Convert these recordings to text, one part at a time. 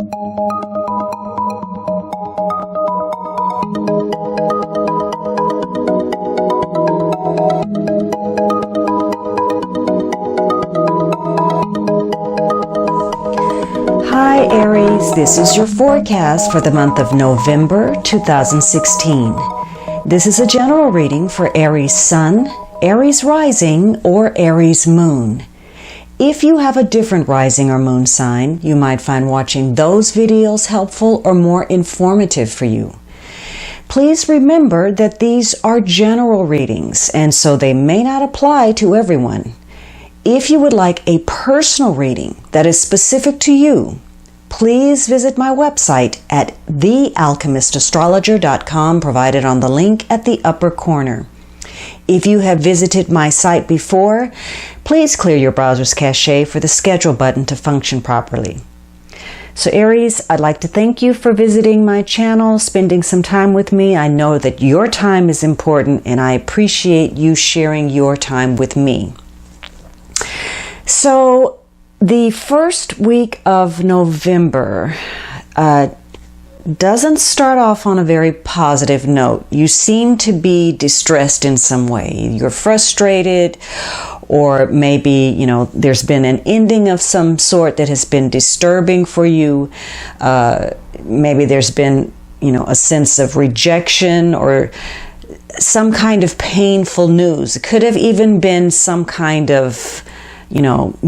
Hi Aries, this is your forecast for the month of November 2016. This is a general reading for Aries Sun, Aries Rising, or Aries Moon. If you have a different rising or moon sign, you might find watching those videos helpful or more informative for you. Please remember that these are general readings, and so they may not apply to everyone. If you would like a personal reading that is specific to you, please visit my website at thealchemistastrologer.com, provided on the link at the upper corner. If you have visited my site before, please clear your browser's cache for the schedule button to function properly. So Aries, I'd like to thank you for visiting my channel, spending some time with me. I know that your time is important, and I appreciate you sharing your time with me. So the first week of November doesn't start off on a very positive note. You seem to be distressed in some way. You're frustrated, or maybe, there's been an ending of some sort that has been disturbing for you. Maybe there's been, a sense of rejection or some kind of painful news. It could have even been some kind of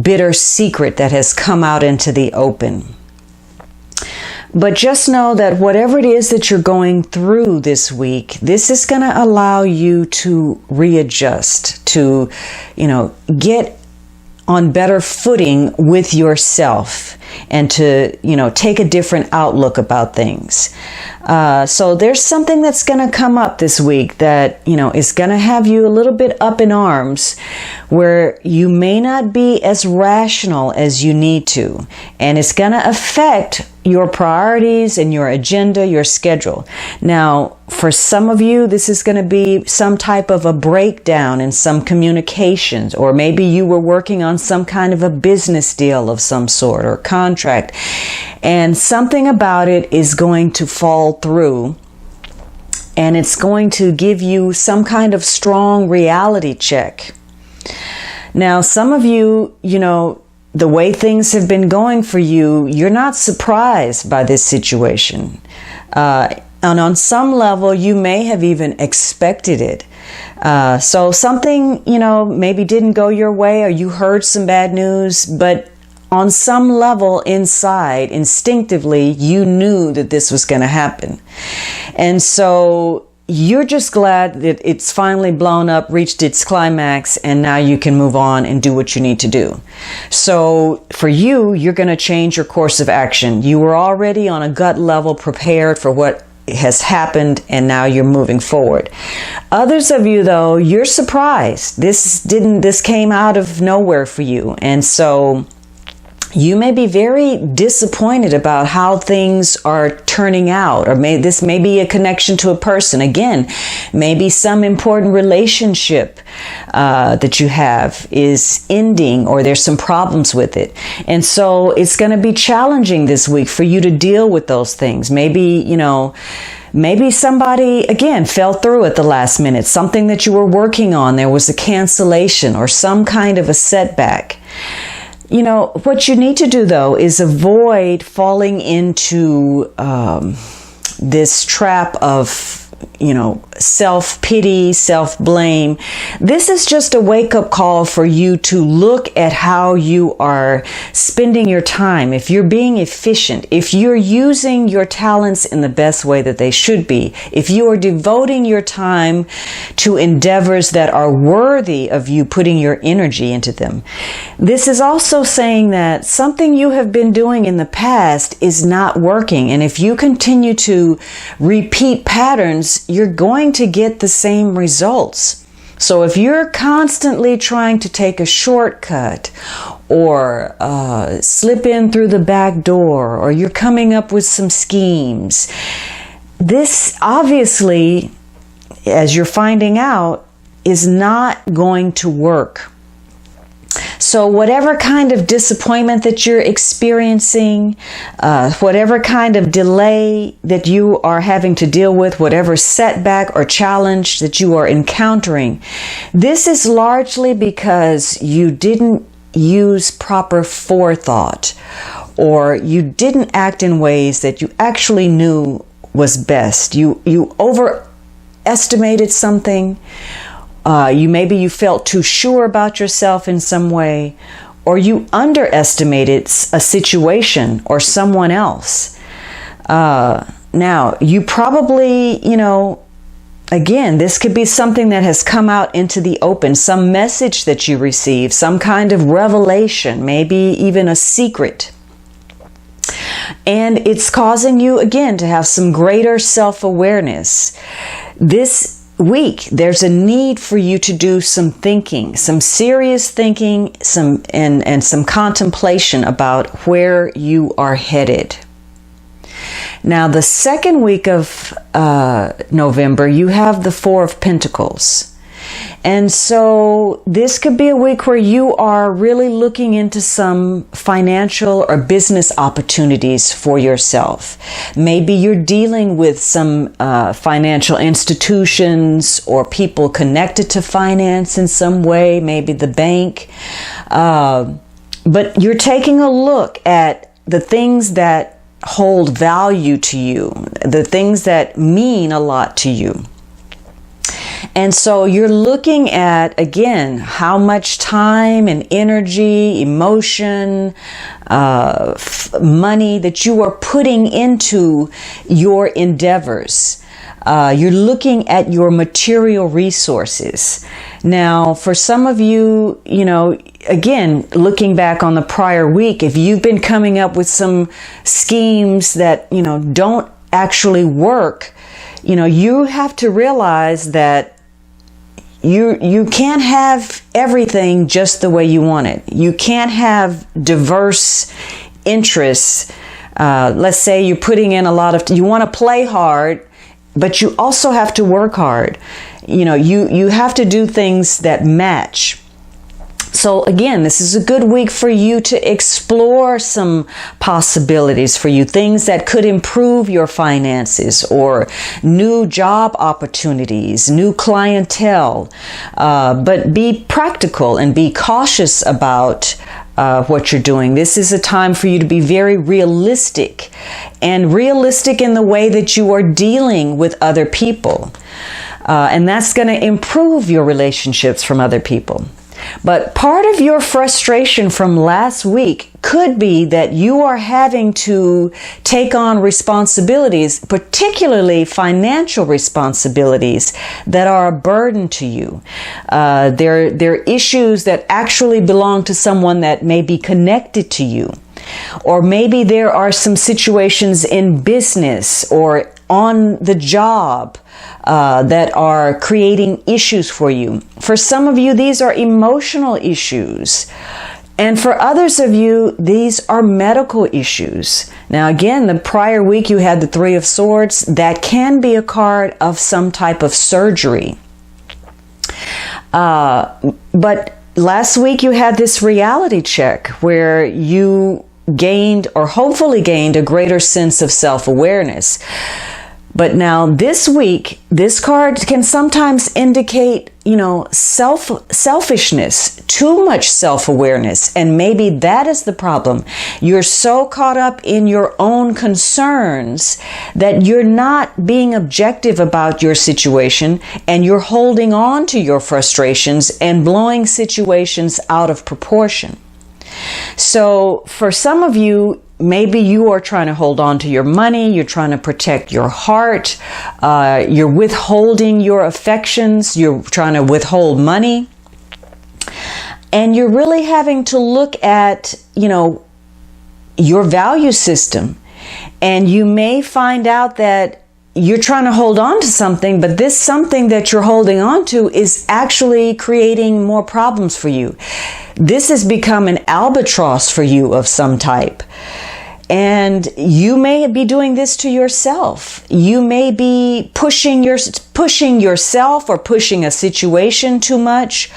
bitter secret that has come out into the open. But just know that whatever it is that you're going through this week, this is going to allow you to readjust, to, get on better footing with yourself, and to, take a different outlook about things. So there's something that's going to come up this week that, is going to have you a little bit up in arms, where you may not be as rational as you need to. And it's going to affect your priorities and your agenda, your schedule. Now, for some of you, this is going to be some type of a breakdown in some communications, or maybe you were working on some kind of a business deal of some sort or contract, and something about it is going to fall through, and it's going to give you some kind of strong reality check. Now, some of you, the way things have been going for you, you're not surprised by this situation. And on some level, you may have even expected it. So something, maybe didn't go your way, or you heard some bad news, but on some level inside, instinctively, you knew that this was going to happen. And so you're just glad that it's finally blown up, reached its climax, and now you can move on and do what you need to do. So for you, you're going to change your course of action. You were already on a gut level prepared for what has happened, and now you're moving forward. Others of you, though, you're surprised. This came out of nowhere for you. And so you may be very disappointed about how things are turning out, or this may be a connection to a person. Again, maybe some important relationship that you have is ending, or there's some problems with it. And so it's going to be challenging this week for you to deal with those things. Maybe somebody, again, fell through at the last minute. Something that you were working on, there was a cancellation or some kind of a setback. What you need to do, though, is avoid falling into this trap of, self-pity, self-blame. This is just a wake-up call for you to look at how you are spending your time. If you're being efficient, if you're using your talents in the best way that they should be, if you are devoting your time to endeavors that are worthy of you putting your energy into them. This is also saying that something you have been doing in the past is not working. And if you continue to repeat patterns, you're going to get the same results. So if you're constantly trying to take a shortcut, or slip in through the back door, or you're coming up with some schemes, this obviously, as you're finding out, is not going to work. So whatever kind of disappointment that you're experiencing, whatever kind of delay that you are having to deal with, whatever setback or challenge that you are encountering, this is largely because you didn't use proper forethought, or you didn't act in ways that you actually knew was best. You overestimated something. Maybe you felt too sure about yourself in some way, or you underestimated a situation or someone else. Now, you probably, again, this could be something that has come out into the open, some message that you received, some kind of revelation, maybe even a secret. And it's causing you, again, to have some greater self-awareness. This week, there's a need for you to do some thinking, some serious thinking, and some contemplation about where you are headed. Now, the second week of November, you have the Four of Pentacles. And so this could be a week where you are really looking into some financial or business opportunities for yourself. Maybe you're dealing with some financial institutions or people connected to finance in some way, maybe the bank. But you're taking a look at the things that hold value to you, the things that mean a lot to you. And so you're looking at, again, how much time and energy, emotion, money that you are putting into your endeavors. You're looking at your material resources. Now, for some of you, again, looking back on the prior week, if you've been coming up with some schemes that, don't actually work, you have to realize that you can't have everything just the way you want it. You can't have diverse interests. Let's say you're putting in you want to play hard, but you also have to work hard. You have to do things that match. So again, this is a good week for you to explore some possibilities for you, things that could improve your finances, or new job opportunities, new clientele. But be practical and be cautious about what you're doing. This is a time for you to be very realistic, and realistic in the way that you are dealing with other people. And that's going to improve your relationships from other people. But part of your frustration from last week could be that you are having to take on responsibilities, particularly financial responsibilities, that are a burden to you. They're issues that actually belong to someone that may be connected to you. Or maybe there are some situations in business or on the job that are creating issues for you. For some of you, these are emotional issues. And for others of you, these are medical issues. Now, again, the prior week you had the Three of Swords. That can be a card of some type of surgery. But last week you had this reality check where you gained, or hopefully gained, a greater sense of self-awareness. But now this week, this card can sometimes indicate, selfishness, too much self-awareness. And maybe that is the problem. You're so caught up in your own concerns that you're not being objective about your situation, and you're holding on to your frustrations and blowing situations out of proportion. So for some of you, maybe you are trying to hold on to your money, you're trying to protect your heart, you're withholding your affections, you're trying to withhold money, and you're really having to look at, your value system. And you may find out that you're trying to hold on to something, but this something that you're holding on to is actually creating more problems for you. This has become an albatross for you of some type. And you may be doing this to yourself. You may be pushing yourself or pushing a situation too much,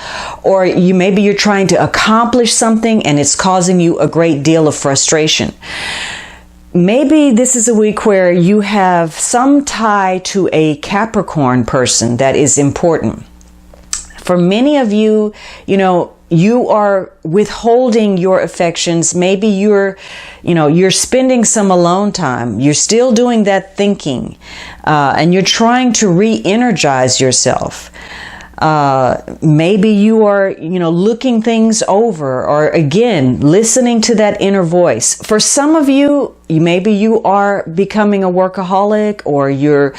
or maybe you're trying to accomplish something and it's causing you a great deal of frustration. Maybe this is a week where you have some tie to a Capricorn person that is important. For many of you, you are withholding your affections. Maybe you're spending some alone time. You're still doing that thinking, and you're trying to re-energize yourself. Maybe you are, looking things over, or again, listening to that inner voice. For some of you, maybe you are becoming a workaholic, or you're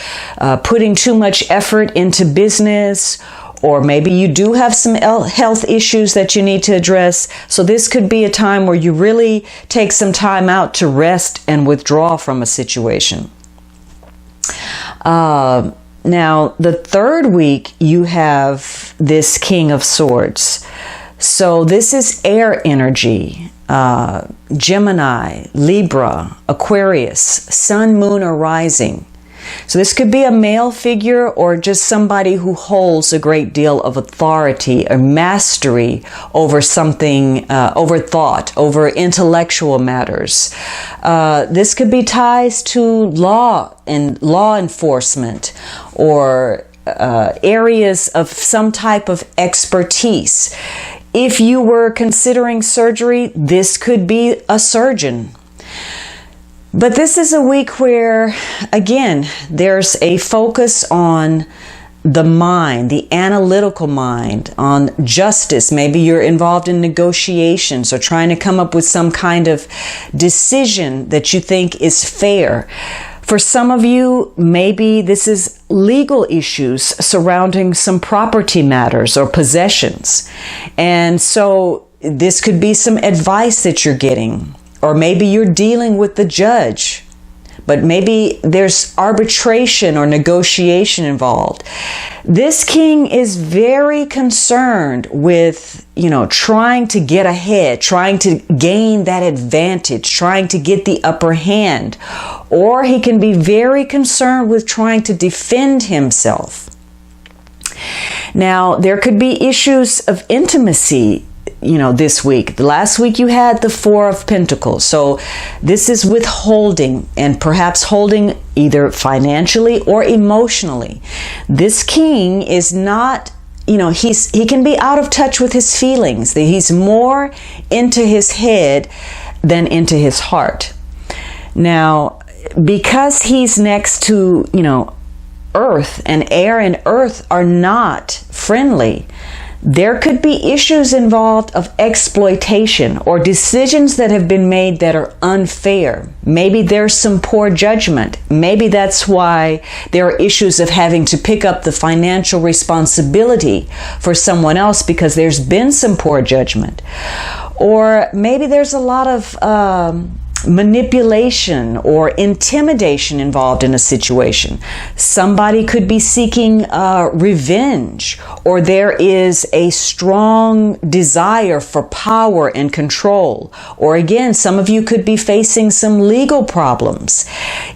putting too much effort into business, or maybe you do have some health issues that you need to address. So this could be a time where you really take some time out to rest and withdraw from a situation. Now, the third week, you have this King of Swords. So this is air energy. Gemini, Libra, Aquarius, Sun, Moon, or Rising. So this could be a male figure or just somebody who holds a great deal of authority or mastery over something, over thought, over intellectual matters. This could be ties to law and law enforcement, or areas of some type of expertise. If you were considering surgery, this could be a surgeon. But this is a week where, again, there's a focus on the mind, the analytical mind, on justice. Maybe you're involved in negotiations or trying to come up with some kind of decision that you think is fair. For some of you, maybe this is legal issues surrounding some property matters or possessions. And so this could be some advice that you're getting. Or maybe you're dealing with the judge, but maybe there's arbitration or negotiation involved. This king is very concerned with, trying to get ahead, trying to gain that advantage, trying to get the upper hand. Or he can be very concerned with trying to defend himself. Now, there could be issues of intimacy this week. Last week you had the Four of Pentacles. So this is withholding, and perhaps holding either financially or emotionally. This king is not, he can be out of touch with his feelings. He's more into his head than into his heart. Now, because he's next to, earth, and air and earth are not friendly, there could be issues involved of exploitation or decisions that have been made that are unfair. Maybe there's some poor judgment. Maybe that's why there are issues of having to pick up the financial responsibility for someone else because there's been some poor judgment. Or maybe there's a lot of manipulation or intimidation involved in a situation. Somebody could be seeking revenge, or there is a strong desire for power and control. Or again, some of you could be facing some legal problems.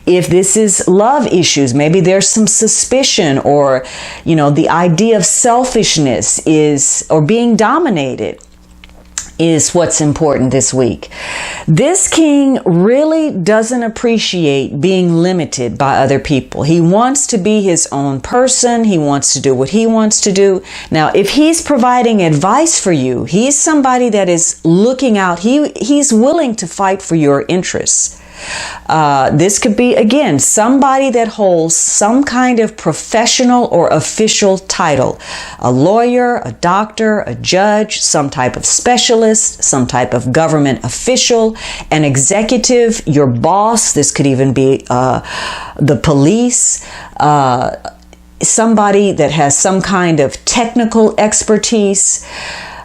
If this is love issues, maybe there's some suspicion, or the idea of selfishness or being dominated is what's important this week. This king really doesn't appreciate being limited by other people. He wants to be his own person. He wants to do what he wants to do. Now, if he's providing advice for you, he's somebody that is looking out. He's willing to fight for your interests. This could be, again, somebody that holds some kind of professional or official title. A lawyer, a doctor, a judge, some type of specialist, some type of government official, an executive, your boss. This could even be the police. Somebody that has some kind of technical expertise.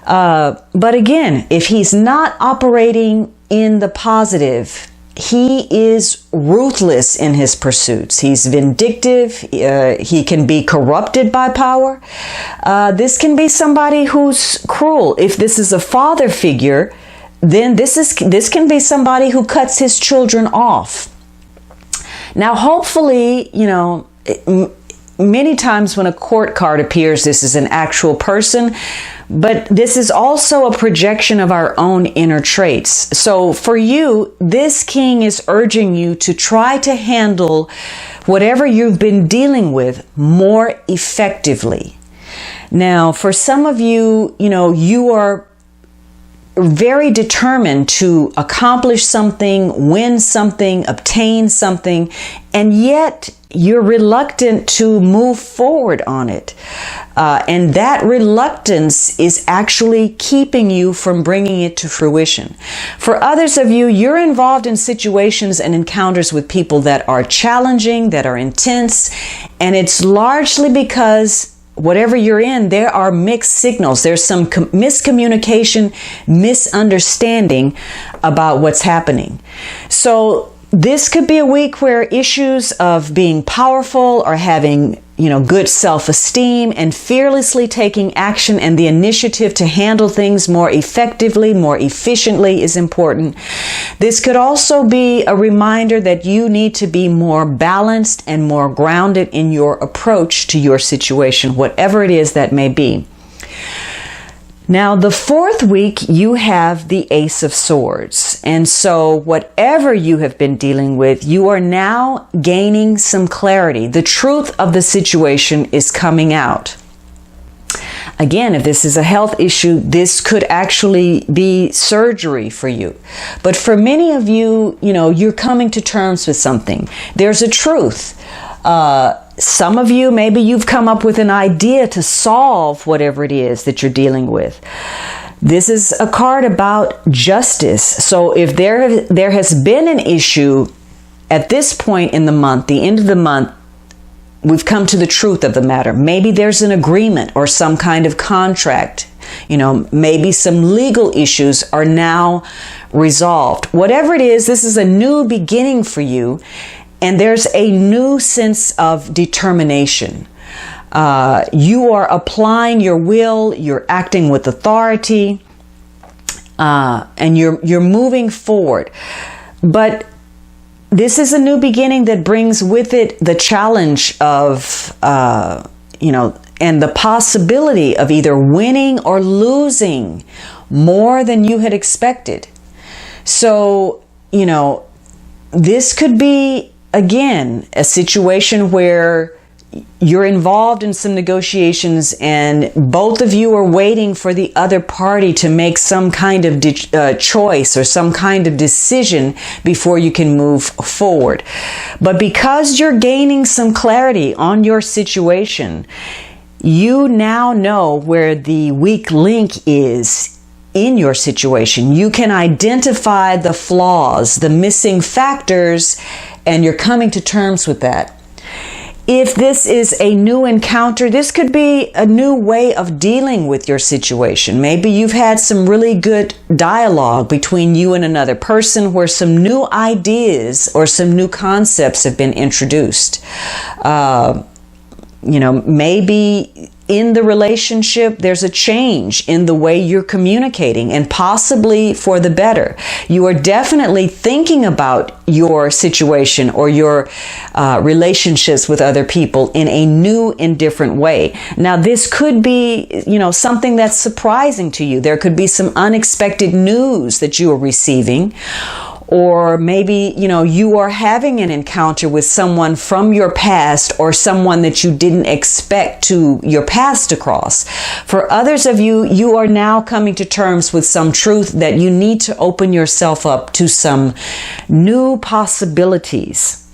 But again, if he's not operating in the positive, he is ruthless in his pursuits. He's vindictive. He can be corrupted by power. This can be somebody who's cruel. If this is a father figure, then this can be somebody who cuts his children off. Now, hopefully, many times when a court card appears, this is an actual person, but this is also a projection of our own inner traits. So for you, this king is urging you to try to handle whatever you've been dealing with more effectively. Now, for some of you, you are very determined to accomplish something, win something, obtain something, and yet you're reluctant to move forward on it. And that reluctance is actually keeping you from bringing it to fruition. For others of you, you're involved in situations and encounters with people that are challenging, that are intense, and it's largely because whatever you're in, there are mixed signals. There's some miscommunication, misunderstanding about what's happening. So this could be a week where issues of being powerful or having, good self-esteem and fearlessly taking action and the initiative to handle things more effectively, more efficiently is important. This could also be a reminder that you need to be more balanced and more grounded in your approach to your situation, whatever it is that may be. Now, the fourth week, you have the Ace of Swords. And so whatever you have been dealing with, you are now gaining some clarity. The truth of the situation is coming out. Again, if this is a health issue, this could actually be surgery for you. But for many of you, you're coming to terms with something. There's a truth. Some of you, maybe you've come up with an idea to solve whatever it is that you're dealing with. This is a card about justice. So if there has been an issue at this point in the month, the end of the month, we've come to the truth of the matter. Maybe there's an agreement or some kind of contract. Maybe some legal issues are now resolved. Whatever it is, this is a new beginning for you. And there's a new sense of determination. You are applying your will, you're acting with authority, and you're moving forward. But this is a new beginning that brings with it the challenge of, and the possibility of either winning or losing more than you had expected. So, this could be, again, a situation where you're involved in some negotiations and both of you are waiting for the other party to make some kind of choice or some kind of decision before you can move forward. But because you're gaining some clarity on your situation, you now know where the weak link is in your situation. You can identify the flaws, the missing factors, and you're coming to terms with that. If this is a new encounter, this could be a new way of dealing with your situation. Maybe you've had some really good dialogue between you and another person where some new ideas or some new concepts have been introduced. Maybe in the relationship, there's a change in the way you're communicating and possibly for the better. You are definitely thinking about your situation or your relationships with other people in a new and different way. Now, this could be, something that's surprising to you. There could be some unexpected news that you are receiving. Or maybe, you are having an encounter with someone from your past or someone that you didn't expect your paths to cross. For others of you, you are now coming to terms with some truth that you need to open yourself up to some new possibilities.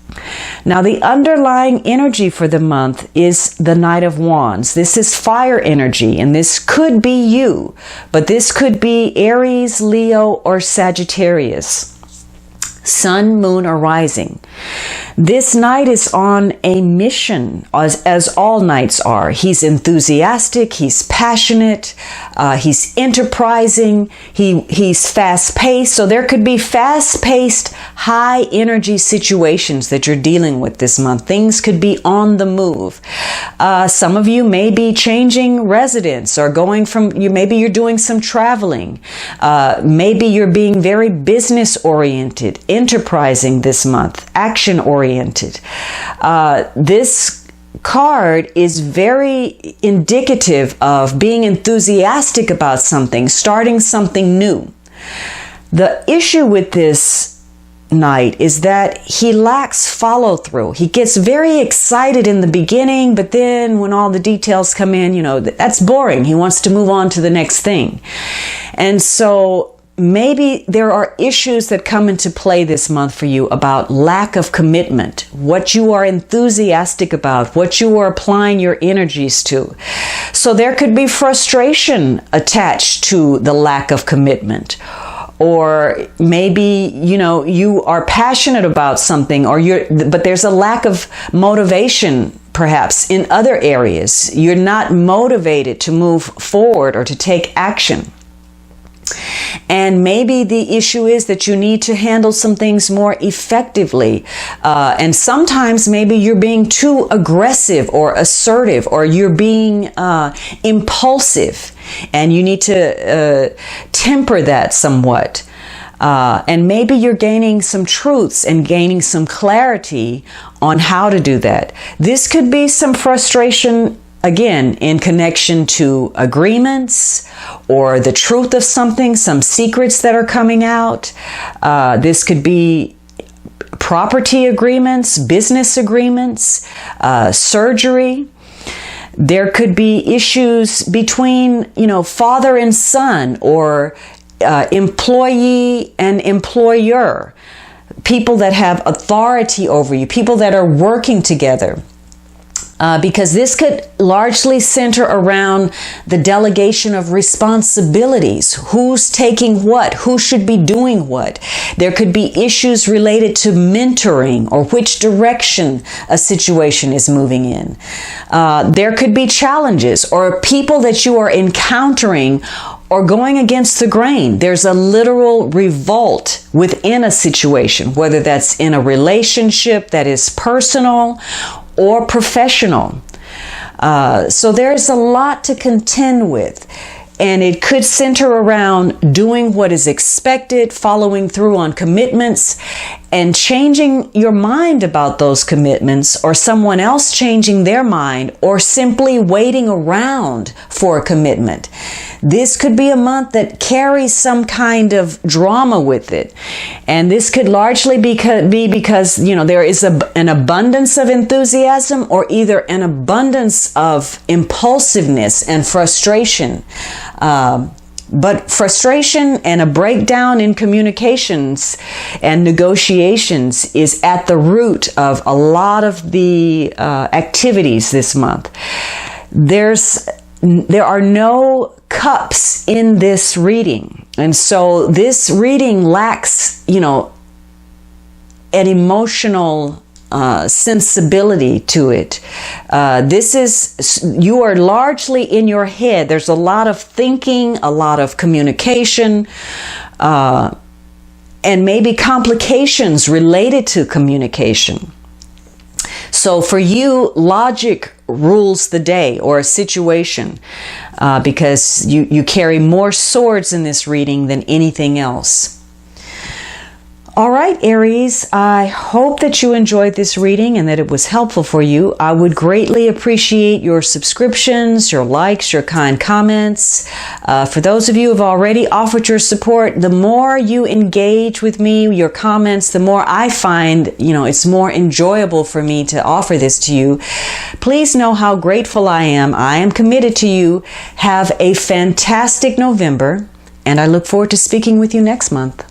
Now, the underlying energy for the month is the Knight of Wands. This is fire energy, and this could be you, but this could be Aries, Leo, or Sagittarius. Sun, moon, or rising. This knight is on a mission, as all knights are. He's enthusiastic, he's passionate, he's enterprising, he's fast-paced. So there could be fast-paced, high-energy situations that you're dealing with this month. Things could be on the move. Some of you may be changing residence or going from, maybe you're doing some traveling. Maybe you're being very business-oriented, enterprising this month, action-oriented. This card is very indicative of being enthusiastic about something, starting something new. The issue with this knight is that he lacks follow-through. He gets very excited in the beginning, but then when all the details come in, that's boring. He wants to move on to the next thing. And so maybe there are issues that come into play this month for you about lack of commitment, what you are enthusiastic about, what you are applying your energies to. So there could be frustration attached to the lack of commitment. Or maybe, you are passionate about something, but there's a lack of motivation perhaps in other areas. You're not motivated to move forward or to take action. And maybe the issue is that you need to handle some things more effectively. And sometimes maybe you're being too aggressive or assertive, or you're being impulsive, and you need to temper that somewhat. And maybe you're gaining some truths and gaining some clarity on how to do that. This could be some frustration, again, in connection to agreements or the truth of something, some secrets that are coming out. This could be property agreements, business agreements, surgery. There could be issues between, father and son, or employee and employer, people that have authority over you, people that are working together. Because this could largely center around the delegation of responsibilities. Who's taking what? Who should be doing what? There could be issues related to mentoring or which direction a situation is moving in. There could be challenges or people that you are encountering or going against the grain. There's a literal revolt within a situation, whether that's in a relationship that is personal or professional. So there's a lot to contend with. And it could center around doing what is expected, following through on commitments, and changing your mind about those commitments, or someone else changing their mind, or simply waiting around for a commitment. This could be a month that carries some kind of drama with it. And this could largely be because, there is an abundance of enthusiasm, or either an abundance of impulsiveness and frustration. But frustration and a breakdown in communications and negotiations is at the root of a lot of the activities this month. There are no cups in this reading. And so this reading lacks, an emotional sensibility to it. You are largely in your head. There's a lot of thinking, a lot of communication, and maybe complications related to communication. So for you, logic rules the day or a situation, because you carry more swords in this reading than anything else. All right, Aries, I hope that you enjoyed this reading and that it was helpful for you. I would greatly appreciate your subscriptions, your likes, your kind comments. For those of you who have already offered your support, the more you engage with me, your comments, the more I find, it's more enjoyable for me to offer this to you. Please know how grateful I am. I am committed to you. Have a fantastic November, and I look forward to speaking with you next month.